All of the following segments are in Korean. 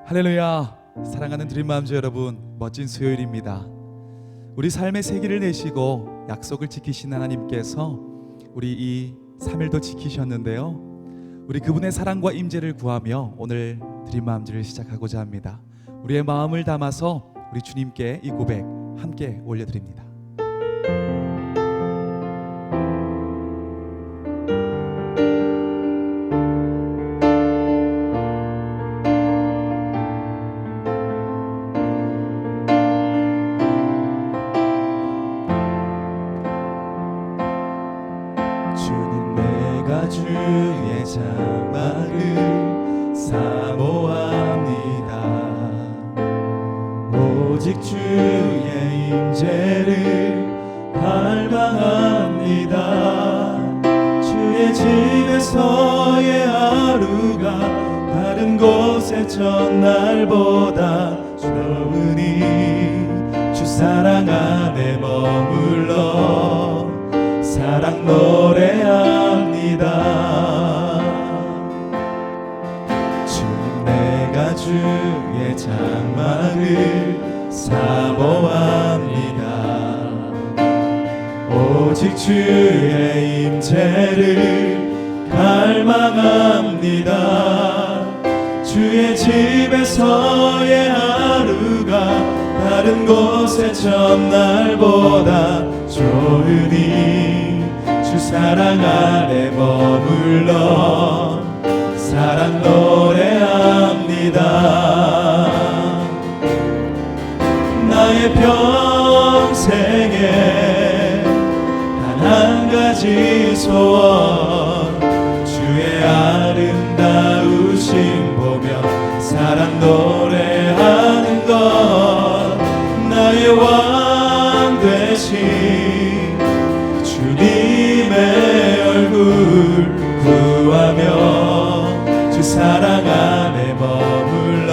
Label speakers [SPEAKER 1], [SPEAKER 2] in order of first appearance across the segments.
[SPEAKER 1] 할렐루야. 사랑하는 드림맘즈 여러분, 멋진 수요일입니다. 우리 삶의 세기를 내시고 약속을 지키신 하나님께서 우리 이 3일도 지키셨는데요, 우리 그분의 사랑과 임재를 구하며 오늘 드림맘즈를 시작하고자 합니다. 우리의 마음을 담아서 우리 주님께 이 고백 함께 올려드립니다.
[SPEAKER 2] 주의 장막을 사모합니다. 오직 주의 임재를 갈망합니다. 주의 집에서의 하루가 다른 곳의 첫날보다 좋으니 주 사랑 안에 머물러 사랑 노래합니다. 주님, 내가 주의 장막을 사모합니다. 오직 주의 임재를 갈망합니다. 주의 집에서의 하루가 다른 곳의 첫날보다 좋으니 주 사랑 안에 머물러 사랑 노래합니다. 나의 평생에 단 한 가지 소원, 주의 아름다우심 보며 사랑 노래하는 것. 나의 왕 되신 주님의 얼굴 구하며 주 사랑 안에 머물러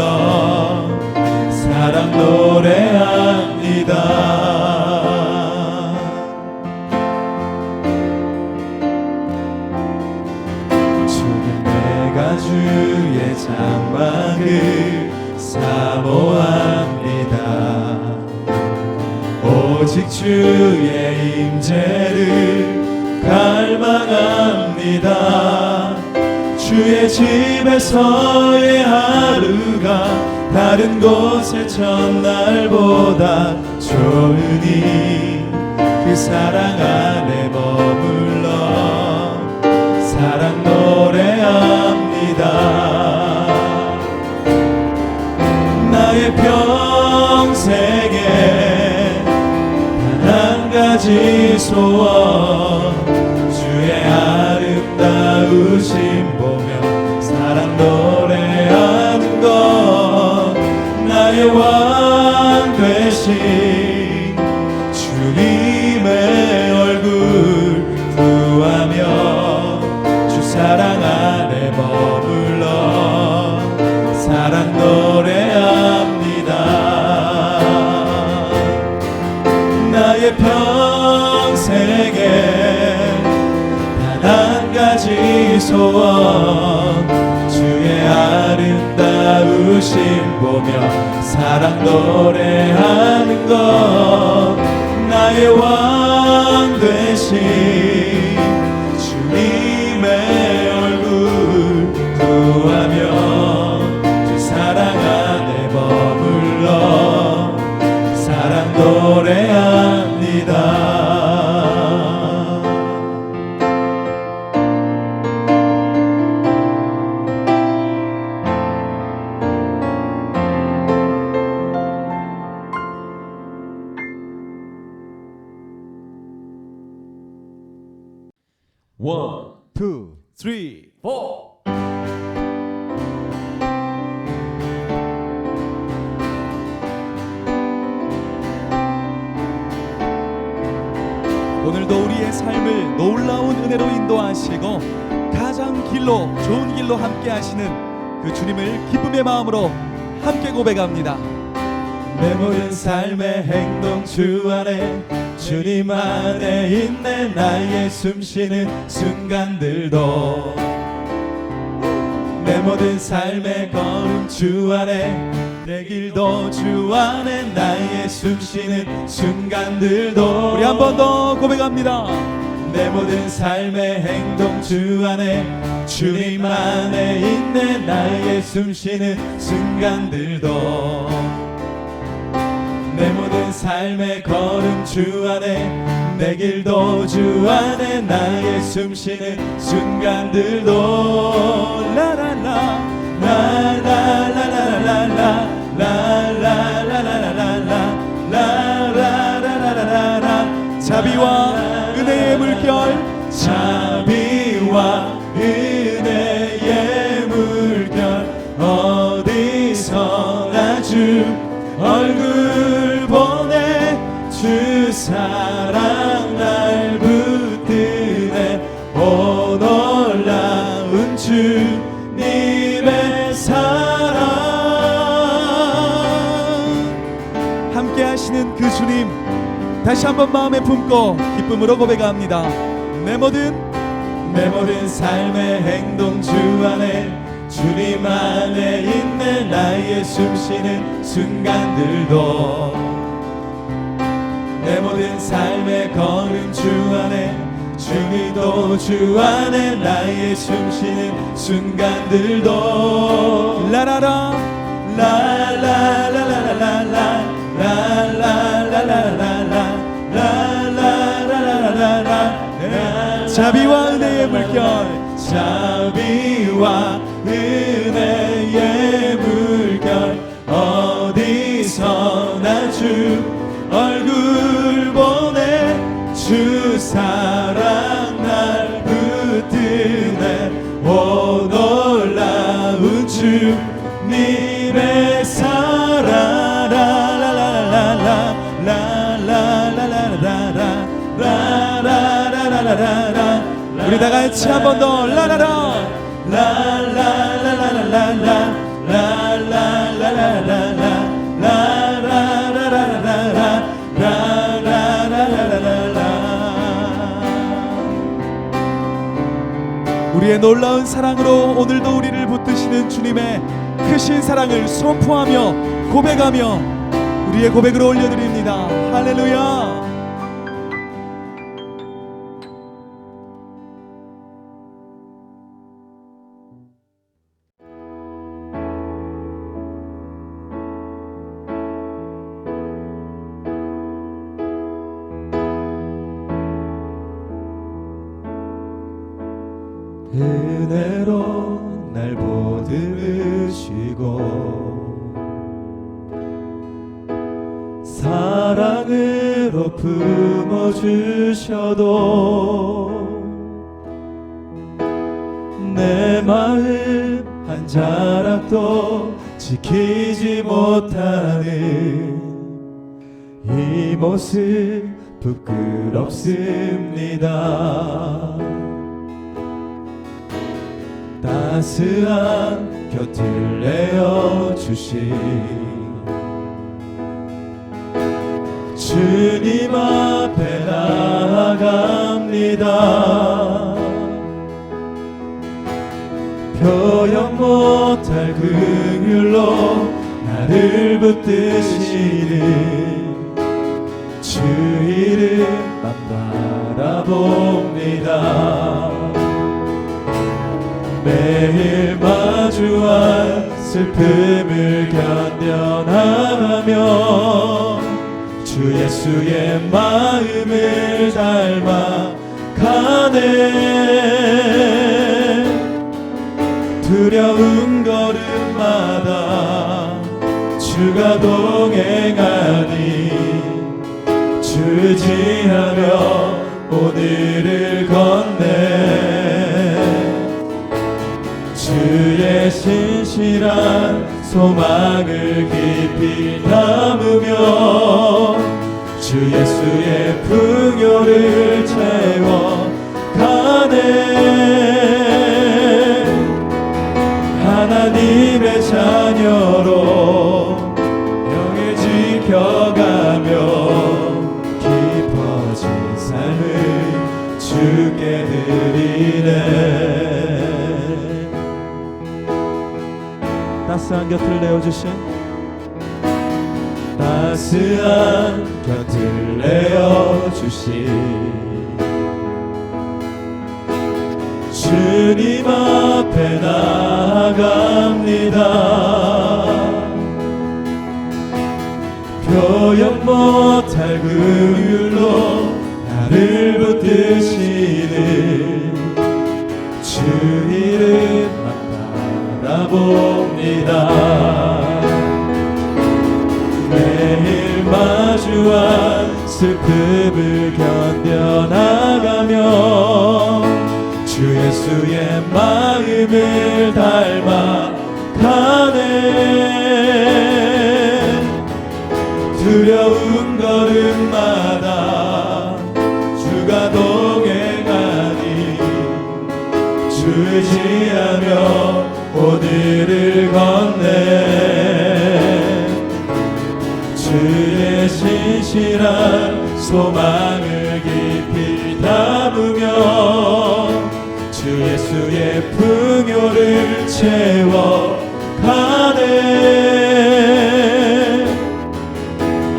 [SPEAKER 2] 사랑 노래합니다. 주님, 내가 주의 장막을 사모합니다. 오직 주의 임재를 갈망합니다. 주의 집에서의 하루가 다른 곳의 첫날보다 좋으니 그 사랑 안에 머물러 사랑 노래합니다. 나의 평생에 한 가지 소원, 주의 아름다우심 보며 사랑 노래하는 것. 나의 왕 되신 주님의 얼굴 구하며 주 사랑 안에 머물러 사랑 노래합니다. 나의 평생에 단 한 가지 소원, 주의 아름다우심 보며 사랑 노래하는 것. 나의 왕 되신 주님의 얼굴 구하며 주 사랑 안에 머물러 사랑 노래합니다.
[SPEAKER 1] One, two, three, four. 오늘도 우리의 삶을 놀라운 은혜로 인도하시고 가장 좋은 길로 함께 하시는 그 주님을 기쁨의 마음으로 함께 고백합니다.
[SPEAKER 2] 내 모든 삶의 행동 주 안에, 주님 안에 있네. 나의 숨쉬는 순간들도 내 모든 삶의 걸음 주 안에 내 길도 주 안에 나의 숨쉬는 순간들도
[SPEAKER 1] 우리 한 번 더 고백합니다.
[SPEAKER 2] 내 모든 삶의 행동 주 안에 주님 안에 있네 나의 숨쉬는 순간들도 내 모든 삶의 걸음 주 안에 내 길도 주 안에 나의 숨쉬는 순간들도 라라라 라라라라라라라 라라라라라라라라라라라라
[SPEAKER 1] 자비와 은혜의 물결
[SPEAKER 2] 자비와 은혜의 물결 어디서나 주 얼굴 보내 주 사랑 날 붙드네 오 놀라운 주님의 사랑
[SPEAKER 1] 함께 하시는 그 주님 다시 한번 마음에 품고 기쁨으로 고백합니다. 내 모든
[SPEAKER 2] 삶의 행동 주 안에 주님 안에 있네 나의 숨쉬는 순간들도 내 모든 삶의 걸음 주 안에 주기도 주 안에 나의 숨쉬는 순간들도
[SPEAKER 1] 라라라
[SPEAKER 2] 라라라라라라라 라라라라라라라 라라라라라라라
[SPEAKER 1] 자비와 은혜의 물결
[SPEAKER 2] 자비와 은혜의 물결 어디서나 주 얼굴 보내 주 사랑 날 붙드네 오 놀라운 주님의 사랑 라라라라라라 라라라라라라 라라라라라라
[SPEAKER 1] 우리 다 같이 한 번 더 라라라
[SPEAKER 2] 라라라라라라라 라라라라라라 라라라라라라 라라라라라라
[SPEAKER 1] 우리의 놀라운 사랑으로 오늘도 우리를 붙드시는 주님의 크신 사랑을 선포하며 고백하며 우리의 고백을 올려드립니다. 할렐루야.
[SPEAKER 2] 은혜로 날 보듬으시고 사랑으로 품어주셔도 내 마음 한 자락도 지키지 못하는 이 모습 부끄럽습니다. 따스한 곁을 내어주신 주님 앞에 나아갑니다. 표현 못할 긍휼로 나를 붙드시는 주 이름만 바라봅니다. 매일 마주한 슬픔을 견뎌나가며 주 예수의 마음을 닮아가네. 두려운 걸음마다 주가 동행하니 주지하며 오늘을 건네. 주의 신실한 소망을 깊이 담으며 주 예수의 풍요를 채워가네. 하나님의 자녀로 영에 지켜가며 깊어진 삶을 주께 드리네. 따스한 곁을 내어주신 따스한 곁을 내어주신 주님 앞에 나아갑니다. 표현 못할 그 율로 나를 붙드시는 주 이름만 바라봅니다. 매일 마주한 슬픔을 견뎌나가며 주 예수의 마음을 닮아가네. 두려운 걸음마다 주가 동행하니 주 의지하며 오늘을 건네. 주의 신실한 소망을 깊이 담으며 주 예수의 풍요를 채워가네.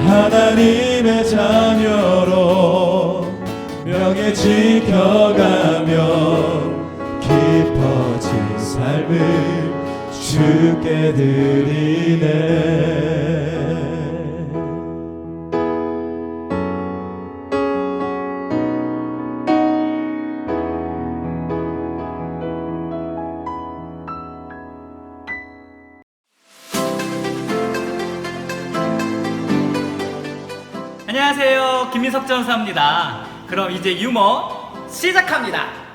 [SPEAKER 2] 하나님의 자녀로 명예 지켜가며 깊어진 삶을 주께 드리네.
[SPEAKER 3] 안녕하세요, 김민석 전사입니다. 그럼 이제 유머 시작합니다.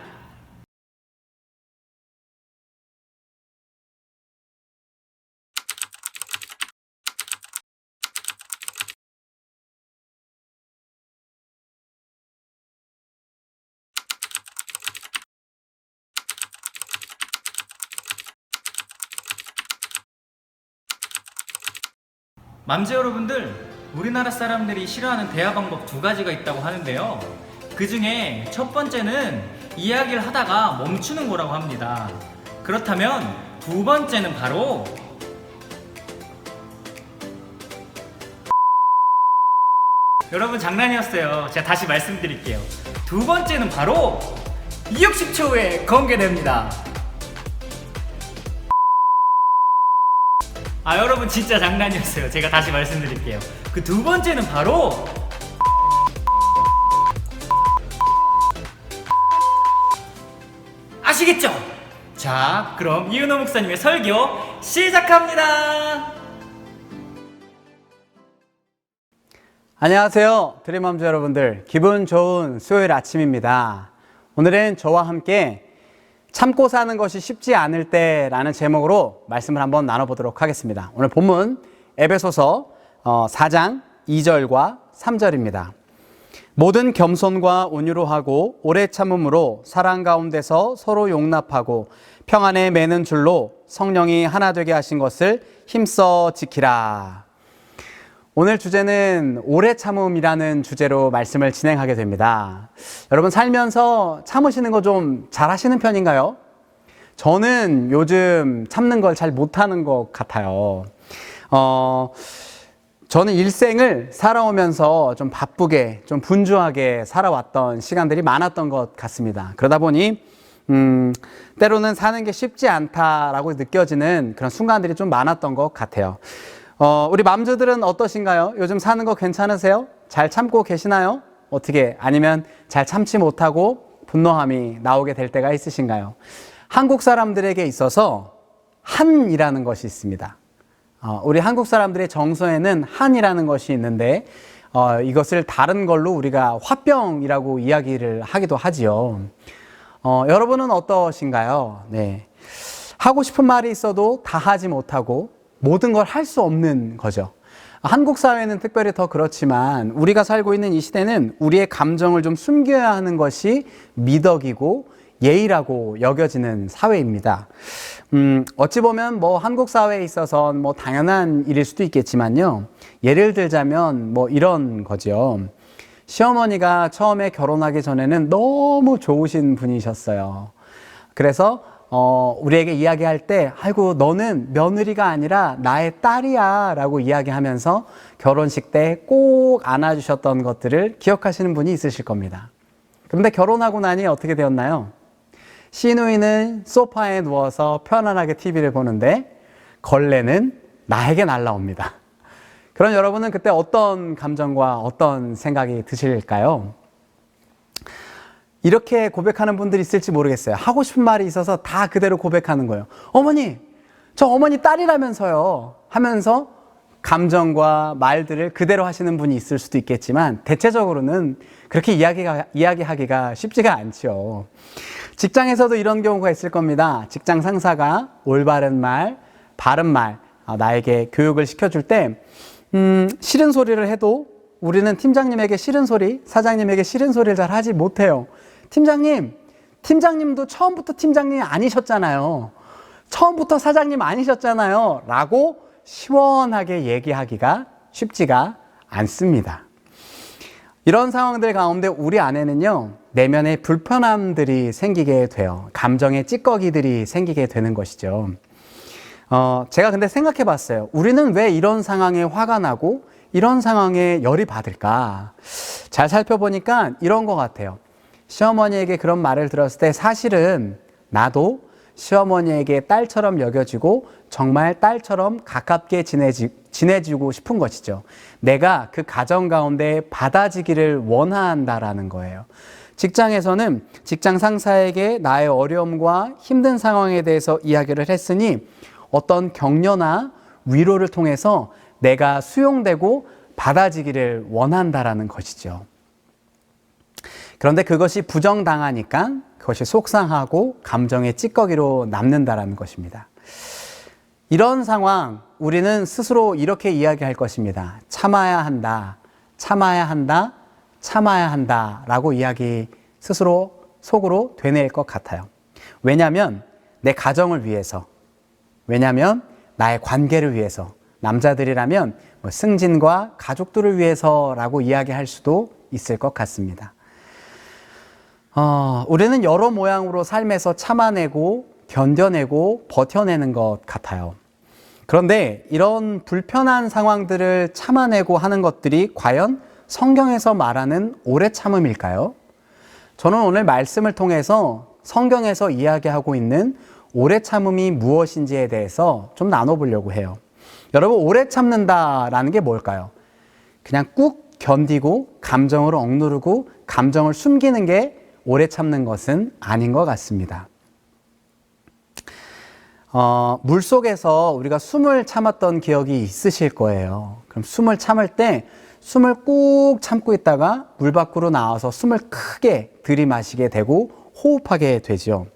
[SPEAKER 3] 맘제 여러분들, 우리나라 사람들이 싫어하는 대화 방법 두 가지가 있다고 하는데요. 그 중에 첫 번째는 이야기를 하다가 멈추는 거라고 합니다. 그렇다면 두 번째는 바로 여러분, 장난이었어요. 제가 다시 말씀드릴게요. 두 번째는 바로 60초 후에 공개됩니다. 여러분, 진짜 장난이었어요. 제가 다시 말씀드릴게요. 그 두 번째는 바로 아시겠죠? 자, 그럼 이은호 목사님의 설교 시작합니다.
[SPEAKER 4] 안녕하세요, 드림맘즈 여러분들. 기분 좋은 수요일 아침입니다. 오늘은 저와 함께 참고 사는 것이 쉽지 않을 때라는 제목으로 말씀을 한번 나눠보도록 하겠습니다. 오늘 본문 에베소서 4장 2절과 3절입니다. 모든 겸손과 온유로 하고 오래 참음으로 사랑 가운데서 서로 용납하고 평안에 매는 줄로 성령이 하나 되게 하신 것을 힘써 지키라. 오늘 주제는 오래 참음이라는 주제로 말씀을 진행하게 됩니다. 여러분, 살면서 참으시는 거 좀 잘하시는 편인가요? 저는 요즘 참는 걸 잘 못하는 것 같아요. 저는 일생을 살아오면서 좀 바쁘게, 좀 분주하게 살아왔던 시간들이 많았던 것 같습니다. 그러다 보니 때로는 사는 게 쉽지 않다라고 느껴지는 그런 순간들이 좀 많았던 것 같아요. 우리 맘즈들은 어떠신가요? 요즘 사는 거 괜찮으세요? 잘 참고 계시나요? 어떻게? 아니면 잘 참지 못하고 분노함이 나오게 될 때가 있으신가요? 한국 사람들에게 있어서 한이라는 것이 있습니다. 우리 한국 사람들의 정서에는 한이라는 것이 있는데 이것을 다른 걸로 우리가 화병이라고 이야기를 하기도 하지요. 여러분은 어떠신가요? 네. 하고 싶은 말이 있어도 다 하지 못하고 모든 걸 할 수 없는 거죠. 한국 사회는 특별히 더 그렇지만 우리가 살고 있는 이 시대는 우리의 감정을 좀 숨겨야 하는 것이 미덕이고 예의라고 여겨지는 사회입니다. 어찌 보면 한국 사회에 있어서 당연한 일일 수도 있겠지만요. 예를 들자면 이런 거죠. 시어머니가 처음에 결혼하기 전에는 너무 좋으신 분이셨어요. 그래서 우리에게 이야기할 때 아이고 너는 며느리가 아니라 나의 딸이야 라고 이야기하면서 결혼식 때 꼭 안아주셨던 것들을 기억하시는 분이 있으실 겁니다. 그런데 결혼하고 나니 어떻게 되었나요? 시누이는 소파에 누워서 편안하게 TV를 보는데 걸레는 나에게 날라옵니다. 그럼 여러분은 그때 어떤 감정과 어떤 생각이 드실까요? 이렇게 고백하는 분들이 있을지 모르겠어요. 하고 싶은 말이 있어서 다 그대로 고백하는 거예요. 어머니, 저 어머니 딸이라면서요 하면서 감정과 말들을 그대로 하시는 분이 있을 수도 있겠지만 대체적으로는 그렇게 이야기하기가 쉽지가 않죠. 직장에서도 이런 경우가 있을 겁니다. 직장 상사가 올바른 말, 바른 말, 나에게 교육을 시켜줄 때 싫은 소리를 해도 우리는 팀장님에게 싫은 소리, 사장님에게 싫은 소리를 잘 하지 못해요. 팀장님도 처음부터 팀장님이 아니셨잖아요. 처음부터 사장님 아니셨잖아요. 라고 시원하게 얘기하기가 쉽지가 않습니다. 이런 상황들 가운데 우리 안에는요, 내면의 불편함들이 생기게 돼요. 감정의 찌꺼기들이 생기게 되는 것이죠. 제가 근데 생각해 봤어요. 우리는 왜 이런 상황에 화가 나고 이런 상황에 열이 받을까? 잘 살펴보니까 이런 것 같아요. 시어머니에게 그런 말을 들었을 때 사실은 나도 시어머니에게 딸처럼 여겨지고 정말 딸처럼 가깝게 지내지고 싶은 것이죠. 내가 그 가정 가운데 받아지기를 원한다라는 거예요. 직장에서는 직장 상사에게 나의 어려움과 힘든 상황에 대해서 이야기를 했으니 어떤 격려나 위로를 통해서 내가 수용되고 받아지기를 원한다라는 것이죠. 그런데 그것이 부정당하니까 그것이 속상하고 감정의 찌꺼기로 남는다라는 것입니다. 이런 상황, 우리는 스스로 이렇게 이야기할 것입니다. 참아야 한다, 참아야 한다, 참아야 한다 라고 이야기 스스로 속으로 되뇌일 것 같아요. 왜냐하면 내 가정을 위해서, 왜냐하면 나의 관계를 위해서, 남자들이라면 승진과 가족들을 위해서라고 이야기할 수도 있을 것 같습니다. 우리는 여러 모양으로 삶에서 참아내고 견뎌내고 버텨내는 것 같아요. 그런데 이런 불편한 상황들을 참아내고 하는 것들이 과연 성경에서 말하는 오래 참음일까요? 저는 오늘 말씀을 통해서 성경에서 이야기하고 있는 오래 참음이 무엇인지에 대해서 좀 나눠보려고 해요. 여러분, 오래 참는다라는 게 뭘까요? 그냥 꾹 견디고 감정을 억누르고 감정을 숨기는 게 오래 참는 것은 아닌 것 같습니다. 물속에서 우리가 숨을 참았던 기억이 있으실 거예요. 그럼 숨을 참을 때 숨을 꾹 참고 있다가 물 밖으로 나와서 숨을 크게 들이마시게 되고 호흡하게 되죠.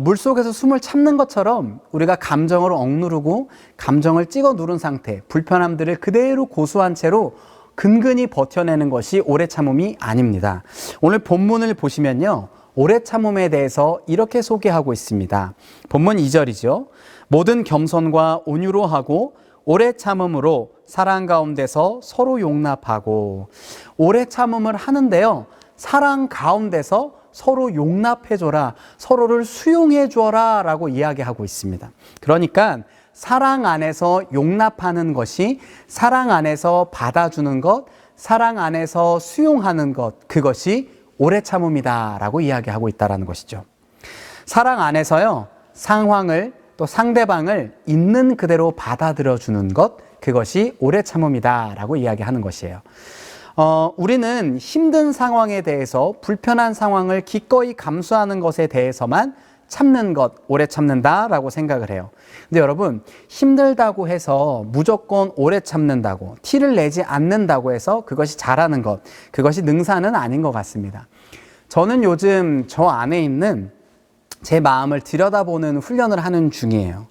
[SPEAKER 4] 물속에서 숨을 참는 것처럼 우리가 감정을 억누르고 감정을 찍어 누른 상태, 불편함들을 그대로 고수한 채로 근근히 버텨내는 것이 오래 참음이 아닙니다. 오늘 본문을 보시면요, 오래 참음에 대해서 이렇게 소개하고 있습니다. 본문 2절이죠. 모든 겸손과 온유로 하고 오래 참음으로 사랑 가운데서 서로 용납하고. 오래 참음을 하는데요, 사랑 가운데서 서로 용납해줘라, 서로를 수용해줘라 라고 이야기하고 있습니다. 그러니까 사랑 안에서 용납하는 것이, 사랑 안에서 받아주는 것, 사랑 안에서 수용하는 것, 그것이 오래 참음이다 라고 이야기하고 있다는 것이죠. 사랑 안에서요, 상황을 또 상대방을 있는 그대로 받아들여주는 것, 그것이 오래 참음이다 라고 이야기하는 것이에요. 우리는 힘든 상황에 대해서, 불편한 상황을 기꺼이 감수하는 것에 대해서만 참는 것, 오래 참는다라고 생각을 해요. 근데 여러분, 힘들다고 해서 무조건 오래 참는다고, 티를 내지 않는다고 해서 그것이 잘하는 것, 그것이 능사는 아닌 것 같습니다. 저는 요즘 저 안에 있는 제 마음을 들여다보는 훈련을 하는 중이에요.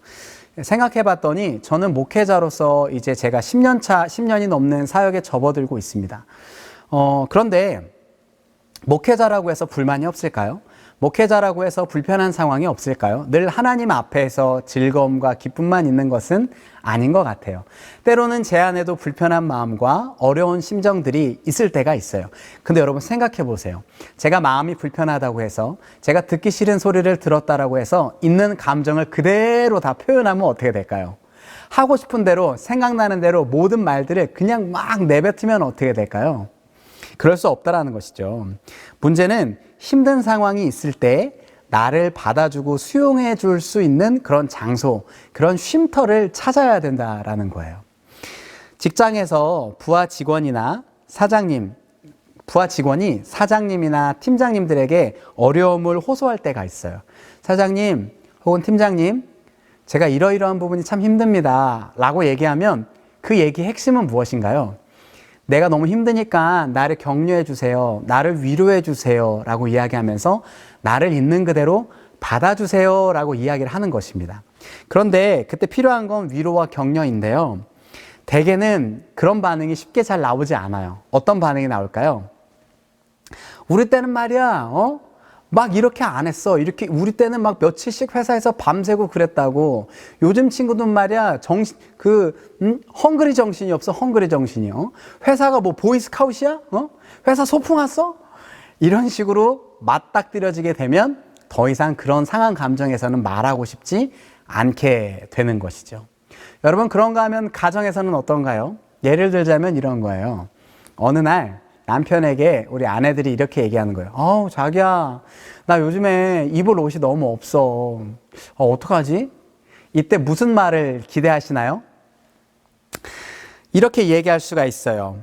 [SPEAKER 4] 생각해 봤더니 저는 목회자로서 이제 제가 10년이 넘는 사역에 접어들고 있습니다. 그런데 목회자라고 해서 불만이 없을까요? 목회자라고 해서 불편한 상황이 없을까요? 늘 하나님 앞에서 즐거움과 기쁨만 있는 것은 아닌 것 같아요. 때로는 제 안에도 불편한 마음과 어려운 심정들이 있을 때가 있어요. 근데 여러분 생각해 보세요. 제가 마음이 불편하다고 해서, 제가 듣기 싫은 소리를 들었다라고 해서 있는 감정을 그대로 다 표현하면 어떻게 될까요? 하고 싶은 대로, 생각나는 대로 모든 말들을 그냥 막 내뱉으면 어떻게 될까요? 그럴 수 없다라는 것이죠. 문제는 힘든 상황이 있을 때 나를 받아주고 수용해 줄 수 있는 그런 장소, 그런 쉼터를 찾아야 된다라는 거예요. 직장에서 부하 직원이 사장님이나 팀장님들에게 어려움을 호소할 때가 있어요. 사장님 혹은 팀장님, 제가 이러이러한 부분이 참 힘듭니다 라고 얘기하면 그 얘기의 핵심은 무엇인가요? 내가 너무 힘드니까 나를 격려해 주세요, 나를 위로해 주세요 라고 이야기하면서 나를 있는 그대로 받아주세요 라고 이야기를 하는 것입니다. 그런데 그때 필요한 건 위로와 격려인데요, 대개는 그런 반응이 쉽게 잘 나오지 않아요. 어떤 반응이 나올까요? 우리 때는 말이야, 막 이렇게 안 했어. 이렇게 우리 때는 막 며칠씩 회사에서 밤새고 그랬다고. 요즘 친구들 말이야, 헝그리 정신이 없어. 헝그리 정신이요. 회사가 뭐 보이스카웃이야? 회사 소풍 왔어? 이런 식으로 맞닥뜨려지게 되면 더 이상 그런 상한 감정에서는 말하고 싶지 않게 되는 것이죠. 여러분, 그런가 하면 가정에서는 어떤가요? 예를 들자면 이런 거예요. 어느 날 남편에게 우리 아내들이 이렇게 얘기하는 거예요. 자기야, 나 요즘에 입을 옷이 너무 없어. 어떡하지? 이때 무슨 말을 기대하시나요? 이렇게 얘기할 수가 있어요.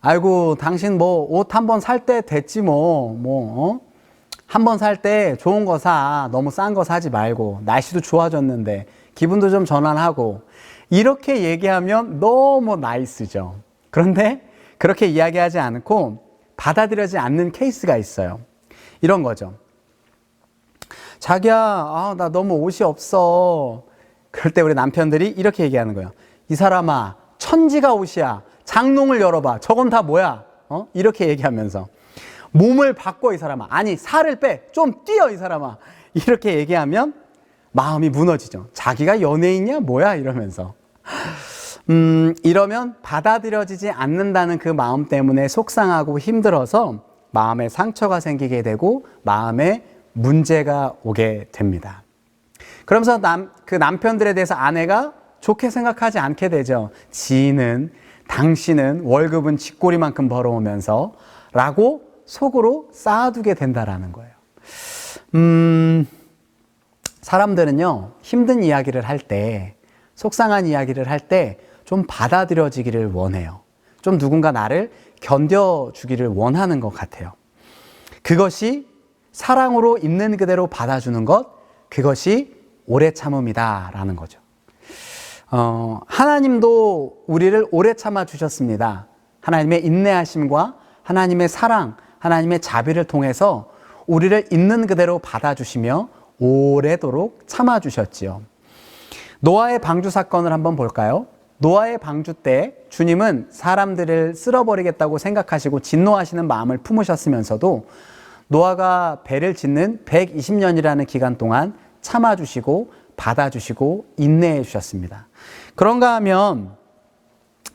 [SPEAKER 4] 아이고, 당신 뭐 옷 한 번 살 때 됐지 한 번 살 때 좋은 거 사. 너무 싼 거 사지 말고. 날씨도 좋아졌는데 기분도 좀 전환하고. 이렇게 얘기하면 너무 나이스죠. 그런데 그렇게 이야기하지 않고 받아들여지지 않는 케이스가 있어요. 이런 거죠. 자기야, 나 너무 옷이 없어. 그럴 때 우리 남편들이 이렇게 얘기하는 거예요. 이 사람아, 천지가 옷이야. 장롱을 열어봐. 저건 다 뭐야? 이렇게 얘기하면서 몸을 바꿔, 이 사람아. 아니, 살을 빼. 좀 뛰어, 이 사람아. 이렇게 얘기하면 마음이 무너지죠. 자기가 연예인이야? 뭐야? 이러면서. 이러면 받아들여지지 않는다는 그 마음 때문에 속상하고 힘들어서 마음에 상처가 생기게 되고 마음에 문제가 오게 됩니다. 그러면서 그 남편들에 대해서 아내가 좋게 생각하지 않게 되죠. 당신은 월급은 쥐꼬리만큼 벌어오면서 라고 속으로 쌓아두게 된다라는 거예요. 사람들은요, 힘든 이야기를 할 때, 속상한 이야기를 할 때 좀 받아들여지기를 원해요. 좀 누군가 나를 견뎌주기를 원하는 것 같아요. 그것이 사랑으로 있는 그대로 받아주는 것, 그것이 오래 참음이다 라는 거죠. 하나님도 우리를 오래 참아 주셨습니다. 하나님의 인내하심과 하나님의 사랑, 하나님의 자비를 통해서 우리를 있는 그대로 받아주시며 오래도록 참아 주셨지요. 노아의 방주 사건을 한번 볼까요? 노아의 방주 때 주님은 사람들을 쓸어버리겠다고 생각하시고 진노하시는 마음을 품으셨으면서도 노아가 배를 짓는 120년이라는 기간 동안 참아주시고 받아주시고 인내해 주셨습니다. 그런가 하면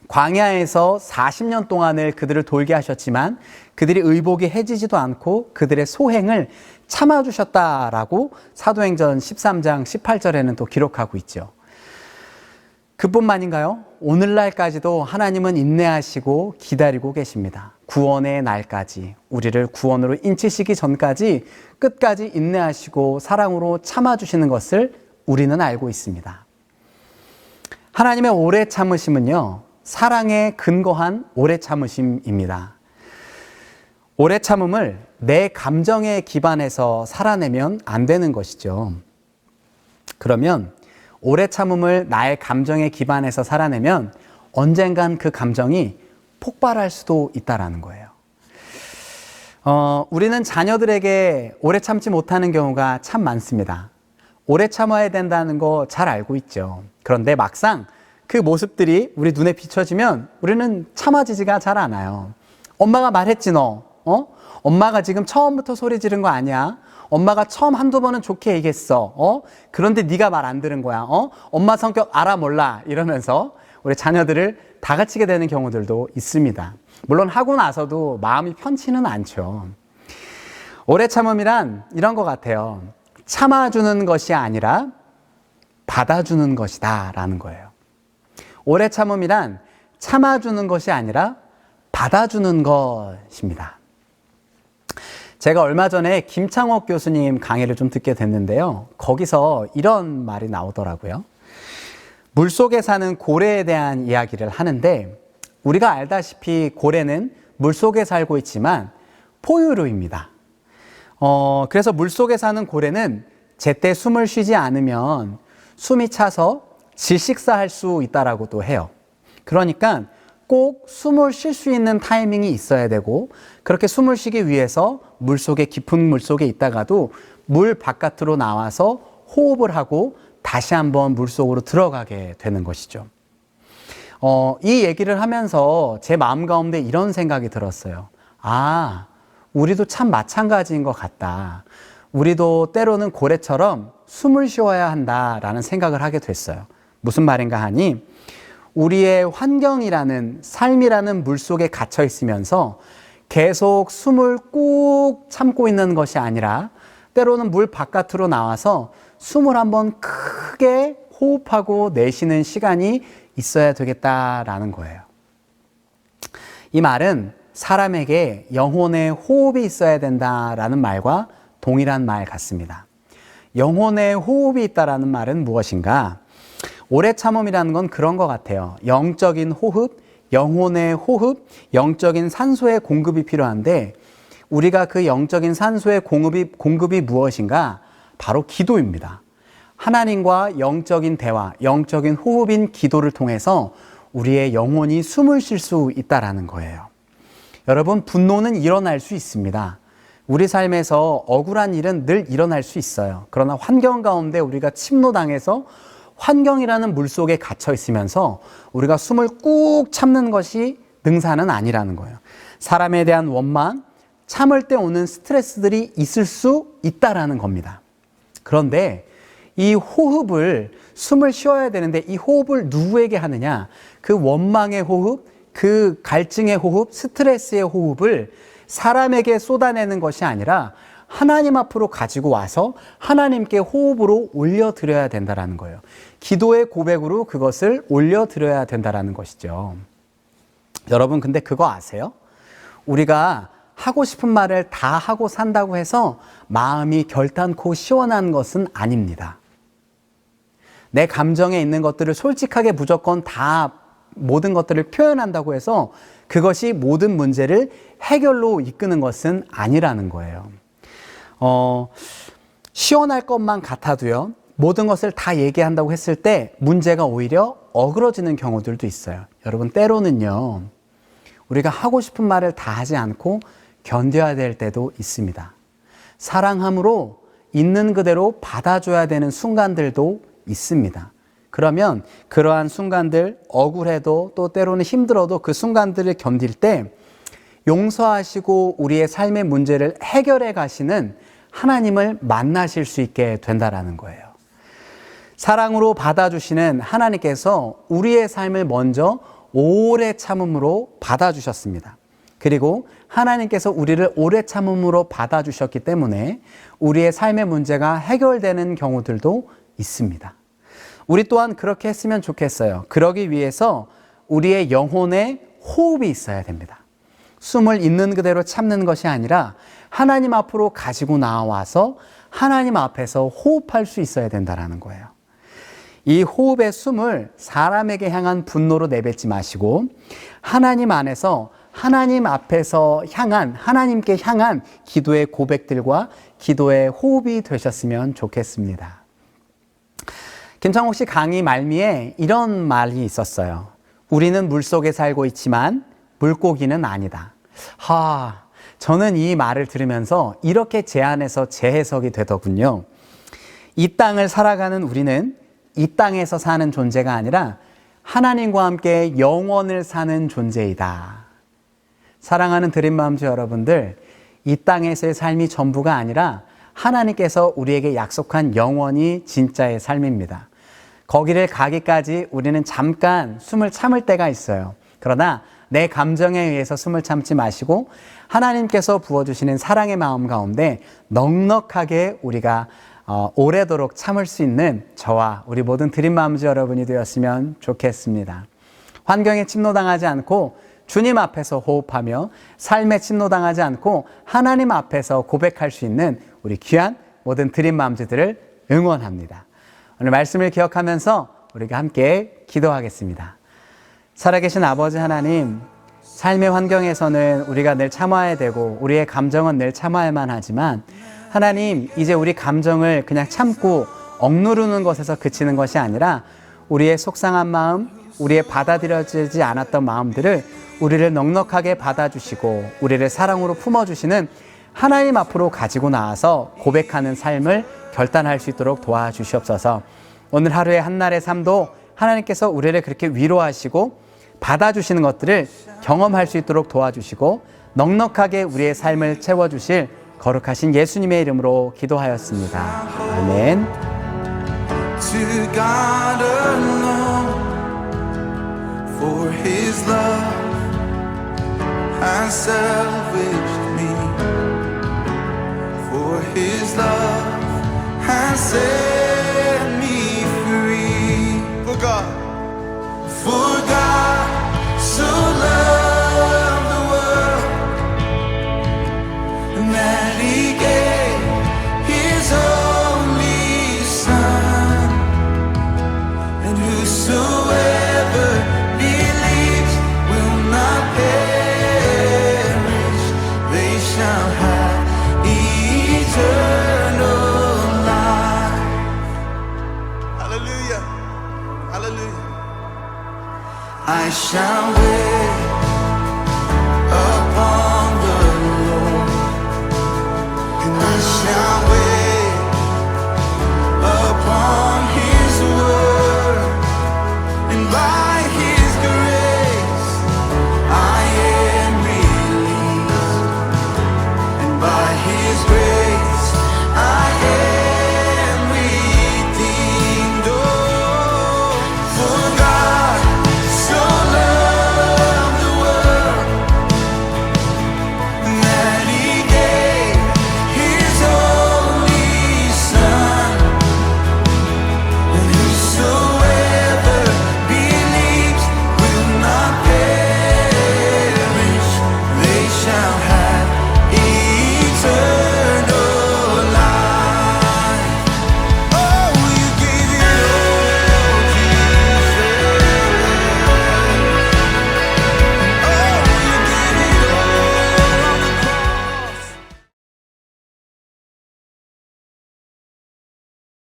[SPEAKER 4] 광야에서 40년 동안을 그들을 돌게 하셨지만 그들이 의복이 해지지도 않고 그들의 소행을 참아주셨다라고 사도행전 13장 18절에는 또 기록하고 있죠. 그뿐만인가요? 오늘날까지도 하나님은 인내하시고 기다리고 계십니다. 구원의 날까지, 우리를 구원으로 인치시기 전까지 끝까지 인내하시고 사랑으로 참아주시는 것을 우리는 알고 있습니다. 하나님의 오래 참으심은요, 사랑에 근거한 오래 참으심입니다. 오래 참음을 내 감정에 기반해서 살아내면 안 되는 것이죠. 그러면 오래 참음을 나의 감정에 기반해서 살아내면 언젠간 그 감정이 폭발할 수도 있다라는 거예요. 우리는 자녀들에게 오래 참지 못하는 경우가 참 많습니다. 오래 참아야 된다는 거 잘 알고 있죠. 그런데 막상 그 모습들이 우리 눈에 비춰지면 우리는 참아지지가 잘 않아요. 엄마가 말했지 너. 엄마가 지금 처음부터 소리 지른 거 아니야? 엄마가 처음 한두 번은 좋게 얘기했어. 그런데 네가 말 안 들은 거야. 엄마 성격 알아 몰라 이러면서 우리 자녀들을 다그치게 되는 경우들도 있습니다. 물론 하고 나서도 마음이 편치는 않죠. 오래 참음이란 이런 것 같아요. 참아주는 것이 아니라 받아주는 것이다 라는 거예요. 오래 참음이란 참아주는 것이 아니라 받아주는 것입니다. 제가 얼마 전에 김창옥 교수님 강의를 좀 듣게 됐는데요. 거기서 이런 말이 나오더라고요. 물속에 사는 고래에 대한 이야기를 하는데, 우리가 알다시피 고래는 물속에 살고 있지만 포유류입니다. 그래서 물속에 사는 고래는 제때 숨을 쉬지 않으면 숨이 차서 질식사할 수 있다라고도 해요. 그러니까 꼭 숨을 쉴 수 있는 타이밍이 있어야 되고, 그렇게 숨을 쉬기 위해서 물속에, 깊은 물속에 있다가도 물 바깥으로 나와서 호흡을 하고 다시 한번 물속으로 들어가게 되는 것이죠. 이 얘기를 하면서 제 마음 가운데 이런 생각이 들었어요. 아, 우리도 참 마찬가지인 것 같다. 우리도 때로는 고래처럼 숨을 쉬어야 한다라는 생각을 하게 됐어요. 무슨 말인가 하니, 우리의 환경이라는, 삶이라는 물속에 갇혀 있으면서 계속 숨을 꾹 참고 있는 것이 아니라 때로는 물 바깥으로 나와서 숨을 한번 크게 호흡하고 내쉬는 시간이 있어야 되겠다라는 거예요. 이 말은 사람에게 영혼의 호흡이 있어야 된다라는 말과 동일한 말 같습니다. 영혼의 호흡이 있다라는 말은 무엇인가? 오래 참음이라는 건 그런 것 같아요. 영적인 호흡, 영혼의 호흡, 영적인 산소의 공급이 필요한데, 우리가 그 영적인 산소의 공급이 무엇인가? 바로 기도입니다. 하나님과 영적인 대화, 영적인 호흡인 기도를 통해서 우리의 영혼이 숨을 쉴 수 있다라는 거예요. 여러분, 분노는 일어날 수 있습니다. 우리 삶에서 억울한 일은 늘 일어날 수 있어요. 그러나 환경 가운데 우리가 침노당해서 환경이라는 물속에 갇혀 있으면서 우리가 숨을 꾹 참는 것이 능사는 아니라는 거예요. 사람에 대한 원망, 참을 때 오는 스트레스들이 있을 수 있다라는 겁니다. 그런데 이 호흡을, 숨을 쉬어야 되는데 이 호흡을 누구에게 하느냐? 그 원망의 호흡, 그 갈증의 호흡, 스트레스의 호흡을 사람에게 쏟아내는 것이 아니라 하나님 앞으로 가지고 와서 하나님께 호흡으로 올려드려야 된다는 거예요. 기도의 고백으로 그것을 올려드려야 된다는 것이죠. 여러분, 근데 그거 아세요? 우리가 하고 싶은 말을 다 하고 산다고 해서 마음이 결단코 시원한 것은 아닙니다. 내 감정에 있는 것들을 솔직하게 무조건 다 모든 것들을 표현한다고 해서 그것이 모든 문제를 해결로 이끄는 것은 아니라는 거예요. 시원할 것만 같아도요, 모든 것을 다 얘기한다고 했을 때 문제가 오히려 어그러지는 경우들도 있어요. 여러분, 때로는요, 우리가 하고 싶은 말을 다 하지 않고 견뎌야 될 때도 있습니다. 사랑함으로 있는 그대로 받아줘야 되는 순간들도 있습니다. 그러면 그러한 순간들, 억울해도 또 때로는 힘들어도 그 순간들을 견딜 때 용서하시고 우리의 삶의 문제를 해결해 가시는 하나님을 만나실 수 있게 된다라는 거예요. 사랑으로 받아주시는 하나님께서 우리의 삶을 먼저 오래 참음으로 받아주셨습니다. 그리고 하나님께서 우리를 오래 참음으로 받아주셨기 때문에 우리의 삶의 문제가 해결되는 경우들도 있습니다. 우리 또한 그렇게 했으면 좋겠어요. 그러기 위해서 우리의 영혼에 호흡이 있어야 됩니다. 숨을 있는 그대로 참는 것이 아니라 하나님 앞으로 가지고 나와서 하나님 앞에서 호흡할 수 있어야 된다는 거예요. 이 호흡의 숨을 사람에게 향한 분노로 내뱉지 마시고 하나님 안에서 하나님 앞에서 향한, 하나님께 향한 기도의 고백들과 기도의 호흡이 되셨으면 좋겠습니다. 김창옥 씨 강의 말미에 이런 말이 있었어요. 우리는 물속에 살고 있지만 물고기는 아니다. 저는 이 말을 들으면서 이렇게 제안해서 재해석이 되더군요. 이 땅을 살아가는 우리는 이 땅에서 사는 존재가 아니라 하나님과 함께 영원을 사는 존재이다. 사랑하는 드림맘즈 여러분들, 이 땅에서의 삶이 전부가 아니라 하나님께서 우리에게 약속한 영원히 진짜의 삶입니다. 거기를 가기까지 우리는 잠깐 숨을 참을 때가 있어요. 그러나 내 감정에 의해서 숨을 참지 마시고 하나님께서 부어주시는 사랑의 마음 가운데 넉넉하게 우리가 오래도록 참을 수 있는 저와 우리 모든 드림맘즈 여러분이 되었으면 좋겠습니다. 환경에 침노당하지 않고 주님 앞에서 호흡하며 삶에 침노당하지 않고 하나님 앞에서 고백할 수 있는 우리 귀한 모든 드림맘즈들을 응원합니다. 오늘 말씀을 기억하면서 우리가 함께 기도하겠습니다. 살아계신 아버지 하나님, 삶의 환경에서는 우리가 늘 참아야 되고 우리의 감정은 늘 참아야만 하지만 하나님, 이제 우리 감정을 그냥 참고 억누르는 것에서 그치는 것이 아니라 우리의 속상한 마음, 우리의 받아들여지지 않았던 마음들을 우리를 넉넉하게 받아주시고 우리를 사랑으로 품어주시는 하나님 앞으로 가지고 나와서 고백하는 삶을 결단할 수 있도록 도와주시옵소서. 오늘 하루의 한날의 삶도 하나님께서 우리를 그렇게 위로하시고 받아주시는 것들을 경험할 수 있도록 도와주시고 넉넉하게 우리의 삶을 채워주실 거룩하신 예수님의 이름으로 기도하였습니다. 아멘.
[SPEAKER 2] To God alone, for His love has salvaged me, for His love has set me free. For God so loved the world that He gave His only Son, and whosoever believes will not perish, they shall have eternal life. Hallelujah, hallelujah. I shall wait.